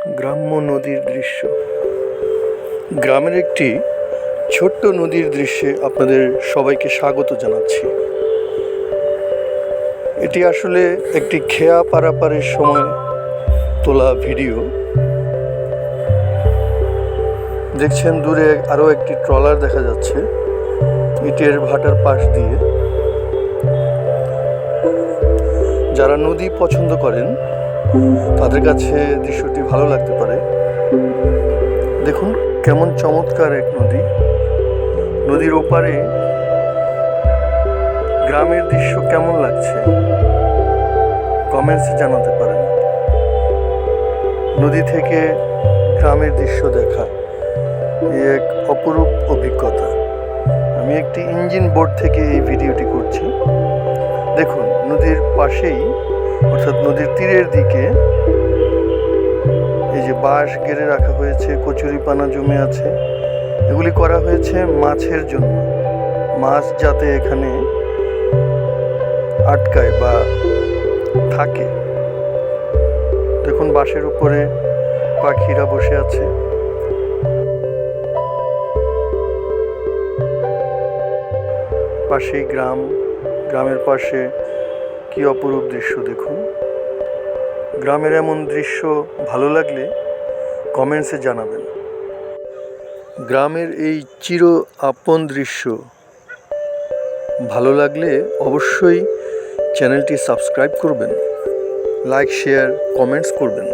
গ্রাম্য নদীর দৃশ্য। গ্রামের একটি ছোট্ট নদীর দৃশ্যে আপনাদের সবাইকে স্বাগত জানাচ্ছি। এটি আসলে একটি খেয়া পারাপারের সময় তোলা ভিডিও। দেখছেন দূরে আরও একটি ট্রলার দেখা যাচ্ছে ইটের ভাটার পাশ দিয়ে। যারা নদী পছন্দ করেন তাদের কাছে দৃশ্যটি ভালো লাগতে পারে। দেখুন কেমন চমৎকার এক নদী। নদীর ওপারে গ্রামের দৃশ্য কেমন লাগছে কমেন্টসে জানাতে পারেন। নদী থেকে গ্রামের দৃশ্য দেখা এক অপরূপ অভিজ্ঞতা। আমি একটি ইঞ্জিন বোট থেকে এই ভিডিওটি করছি। দেখুন নদীর পাশেই অর্থাৎ নদীর তীরের দিকে এই যে বাঁশ গেড়ে রাখা হয়েছে, কচুরিপানা জমে আছে। এগুলি করা হয়েছে মাছের জন্য, মাছ যাতে এখানে আটকায় বা থাকে। দেখুন বাঁশের উপরে পাখিরা বসে আছে। পাশেই গ্রাম, গ্রামের পাশে কি অপরূপ দৃশ্য দেখুন। গ্রামের এমন দৃশ্য ভালো লাগলে কমেন্টসে জানাবেন। গ্রামের এই চির আপন দৃশ্য ভালো লাগলে অবশ্যই চ্যানেলটি সাবস্ক্রাইব করবেন, লাইক শেয়ার কমেন্টস করবেন।